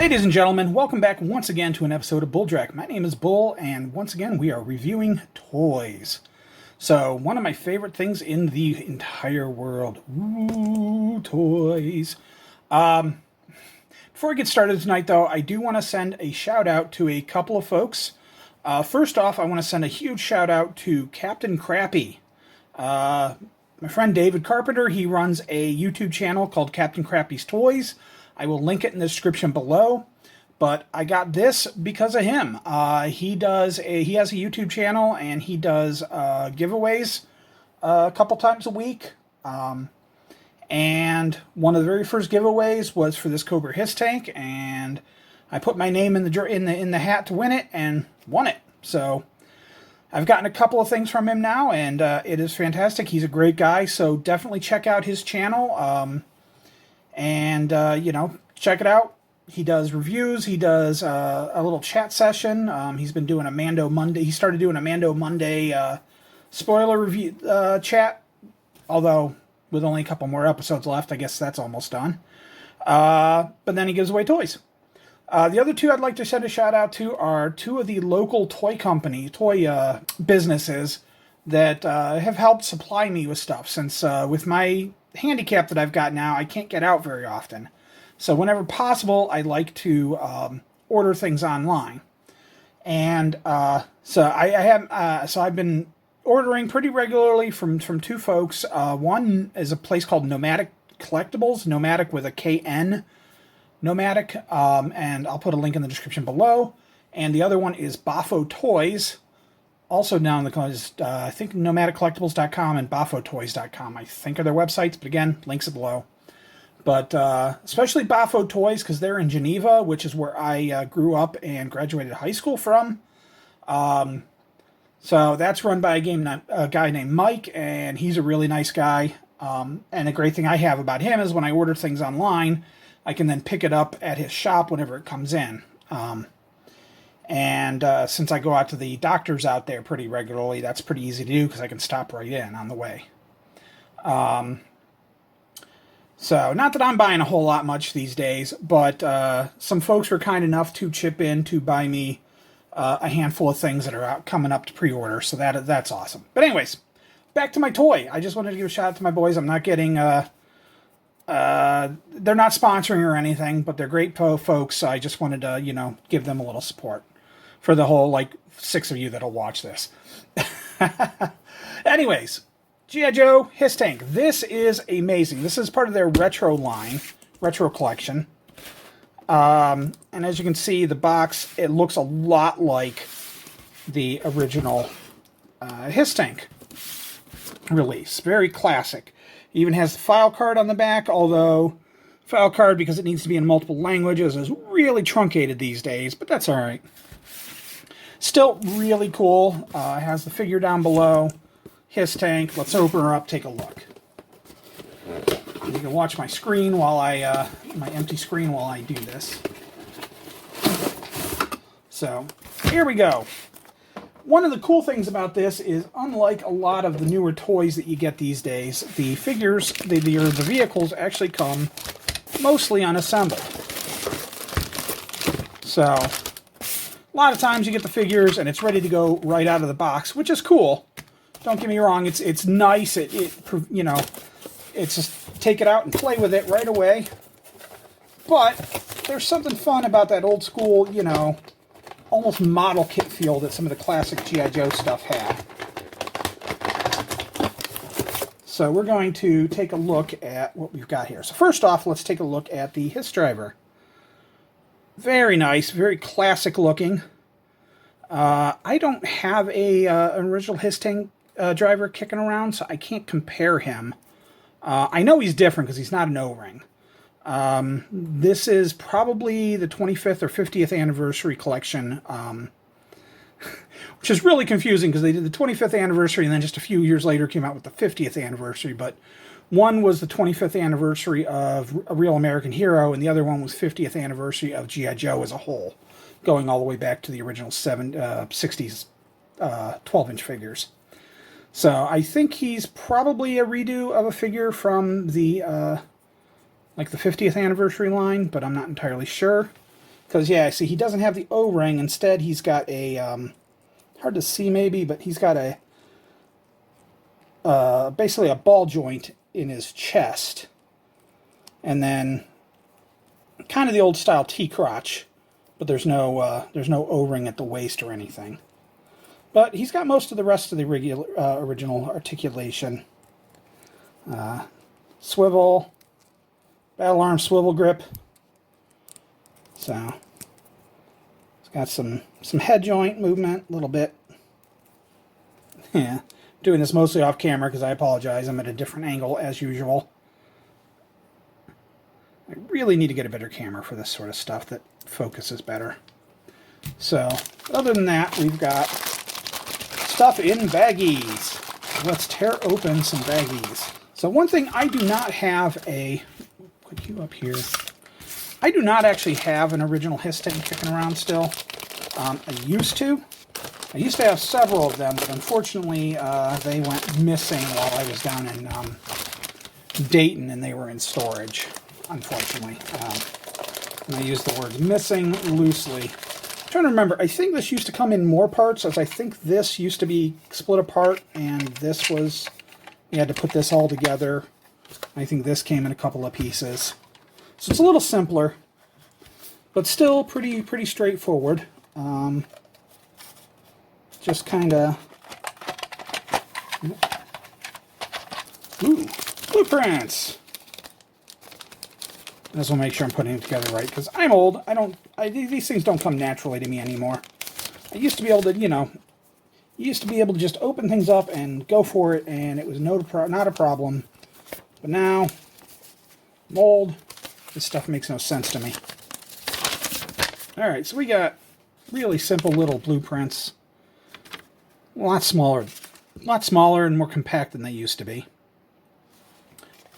Ladies and gentlemen, welcome back once again to an episode of Bulldrek. My name is Bull, and once again we are reviewing toys. So, one of my favorite things in the entire world. Ooh, toys. Before I get started tonight, though, I do want to send a shout out to a couple of folks. First off, I want to send a huge shout out to Captain Crappy. My friend David Carpenter, he runs a YouTube channel called Captain Crappy's Toys. I will link it in the description below, but I got this because of him. He has a YouTube channel, and he does giveaways a couple times a week. And one of the very first giveaways was for this Cobra HISS tank, and I put my name in the hat to win it and won it. So I've gotten a couple of things from him now, and it is fantastic. He's a great guy, so definitely check out his channel. Check it out. He does reviews. He does a little chat session. He's been doing a Mando Monday. He started doing a Mando Monday spoiler review chat, although with only a couple more episodes left, I guess that's almost done. But then he gives away toys. The other two I'd like to send a shout out to are two of the local toy businesses that have helped supply me with stuff, since with my handicap that I've got now, I can't get out very often. So whenever possible, I like to order things online. And so I've been ordering pretty regularly from two folks. One is a place called Nomadic Collectibles, Nomadic with a KN, Nomadic, and I'll put a link in the description below. And the other one is Bafo Toys, also down in the comments. I think nomadiccollectibles.com and bafotoys.com, I think, are their websites, but again, links are below. But especially Bafo Toys, because they're in Geneva, which is where I grew up and graduated high school from. So that's run by a guy named Mike, and he's a really nice guy. And the great thing I have about him is when I order things online, I can then pick it up at his shop whenever it comes in. Since I go out to the doctors out there pretty regularly, that's pretty easy to do because I can stop right in on the way. So, not that I'm buying a whole lot much these days, but some folks were kind enough to chip in to buy me a handful of things that are coming up to pre-order, so that's awesome. But anyways, back to my toy. I just wanted to give a shout out to my boys. I'm not getting... they're not sponsoring or anything, but they're great folks, so I just wanted to, give them a little support for the whole, 6 of you that'll watch this. Anyways... G.I. Joe HISS tank. This is amazing. This is part of their retro collection. And as you can see, the box, it looks a lot like the original HISS tank release. Very classic. It even has the file card on the back, although file card, because it needs to be in multiple languages, is really truncated these days, but that's all right. Still really cool. It has the figure down below. HISS tank. Let's open her up, take a look. You can watch my screen while my empty screen while I do this. So, here we go. One of the cool things about this is, unlike a lot of the newer toys that you get these days, the figures, the vehicles actually come mostly unassembled. So, a lot of times you get the figures and it's ready to go right out of the box, which is cool. Don't get me wrong, it's nice, it's just take it out and play with it right away. But there's something fun about that old school, almost model kit feel that some of the classic G.I. Joe stuff had. So we're going to take a look at what we've got here. So first off, let's take a look at the HISS driver. Very nice, very classic looking. I don't have an original HISS tank driver kicking around, so I can't compare him. I know he's different because he's not an O-ring. This is probably the 25th or 50th anniversary collection, which is really confusing because they did the 25th anniversary and then just a few years later came out with the 50th anniversary, but one was the 25th anniversary of A Real American Hero, and the other one was 50th anniversary of G.I. Joe as a whole, going all the way back to the original 60s 12-inch figures. So I think he's probably a redo of a figure from the the 50th anniversary line, but I'm not entirely sure. Because, yeah, see, he doesn't have the O-ring. Instead, he's got a, hard to see maybe, but he's got a, basically a ball joint in his chest. And then kind of the old style T-crotch, but there's no O-ring at the waist or anything. But he's got most of the rest of the original articulation. Swivel, battle arm swivel grip. So it's got some head joint movement, a little bit. Yeah, doing this mostly off camera because I apologize. I'm at a different angle as usual. I really need to get a better camera for this sort of stuff that focuses better. So, other than that, we've got stuff in baggies. Let's tear open some baggies. So one thing, I do not have a... Put you up here. I do not actually have an original HISS tank kicking around still. I used to. I used to have several of them, but unfortunately they went missing while I was down in Dayton, and they were in storage, unfortunately. And I use the words missing loosely. I'm trying to remember, I think this used to come in more parts, as I think this used to be split apart, and this was, you had to put this all together. I think this came in a couple of pieces. So it's a little simpler, but still pretty straightforward. Just kind of... Ooh, blueprints! I just want to make sure I'm putting it together right, because I'm old. These things don't come naturally to me anymore. I used to be able to, you know, just open things up and go for it, and it was not a problem. But now, I'm old. This stuff makes no sense to me. Alright, so we got really simple little blueprints. A lot smaller and more compact than they used to be.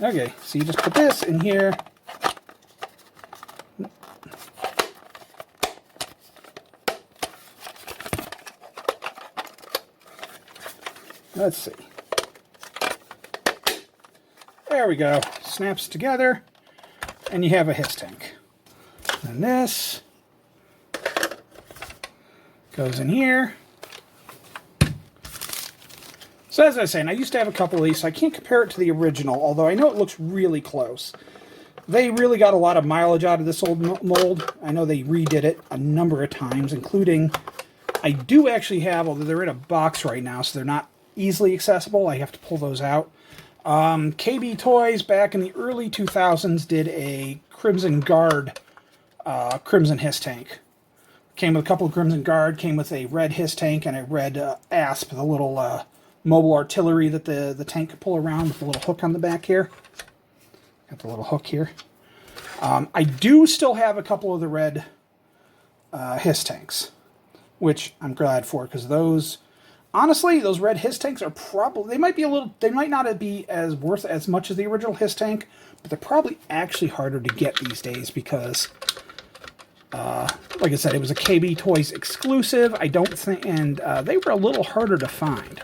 Okay, so you just put this in here. Let's see. There we go. Snaps together, and you have a HISS tank. And this goes in here. So as I was saying, I used to have a couple of these, so I can't compare it to the original, although I know it looks really close. They really got a lot of mileage out of this old mold. I know they redid it a number of times, including, I do actually have, although they're in a box right now, so they're not easily accessible. I have to pull those out. KB Toys back in the early 2000s did a Crimson Guard Crimson HISS tank. Came with a couple of Crimson Guard, came with a red HISS tank and a red ASP, the little mobile artillery that the tank could pull around with the little hook on the back here. Got the little hook here. I do still have a couple of the red HISS tanks, which I'm glad for, because those... Honestly, those red HISS tanks are probably... They might not be as worth as much as the original HISS tank, but they're probably actually harder to get these days because, like I said, it was a KB Toys exclusive. I don't think... And they were a little harder to find.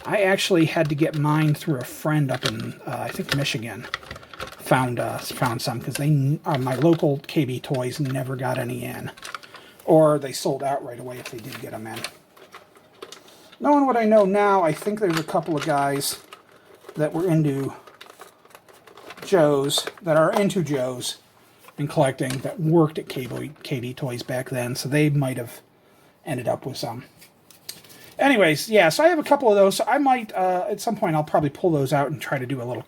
I actually had to get mine through a friend up in, I think, Michigan. Found some, because my local KB Toys never got any in. Or they sold out right away if they did get them in. Knowing what I know now, I think there's a couple of guys that were into Joe's, and collecting, that worked at KB Toys back then, so they might have ended up with some. Anyways, yeah, so I have a couple of those, so I might, at some point, I'll probably pull those out and try to do a little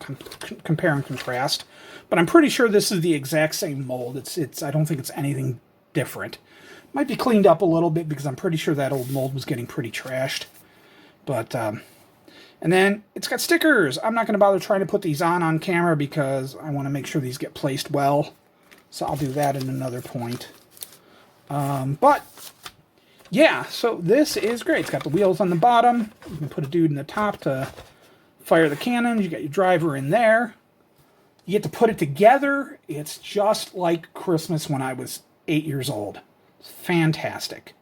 compare and contrast. But I'm pretty sure this is the exact same mold. I don't think it's anything different. Might be cleaned up a little bit, because I'm pretty sure that old mold was getting pretty trashed. But, and then it's got stickers. I'm not going to bother trying to put these on camera because I want to make sure these get placed well. So I'll do that in another point. But, yeah, so this is great. It's got the wheels on the bottom. You can put a dude in the top to fire the cannons. You got your driver in there. You get to put it together. It's just like Christmas when I was 8 years old. It's fantastic.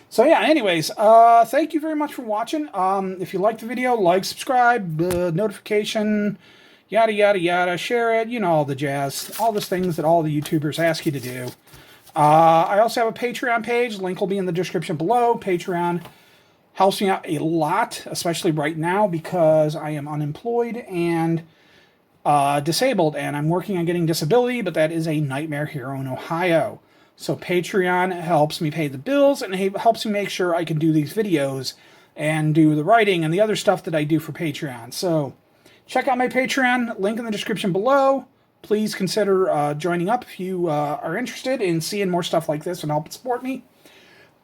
So yeah, anyways, thank you very much for watching. If you liked the video, like, subscribe, notification, yada, yada, yada, share it, you know, all the jazz, all those things that all the YouTubers ask you to do. I also have a Patreon page. Link will be in the description below. Patreon helps me out a lot, especially right now because I am unemployed and disabled, and I'm working on getting disability, but that is a nightmare here in Ohio. So Patreon helps me pay the bills and it helps me make sure I can do these videos and do the writing and the other stuff that I do for Patreon. So check out my Patreon, link in the description below. Please consider joining up if you are interested in seeing more stuff like this and help support me.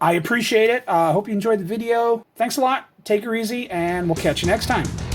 I appreciate it. Hope you enjoyed the video. Thanks a lot. Take her easy, and we'll catch you next time.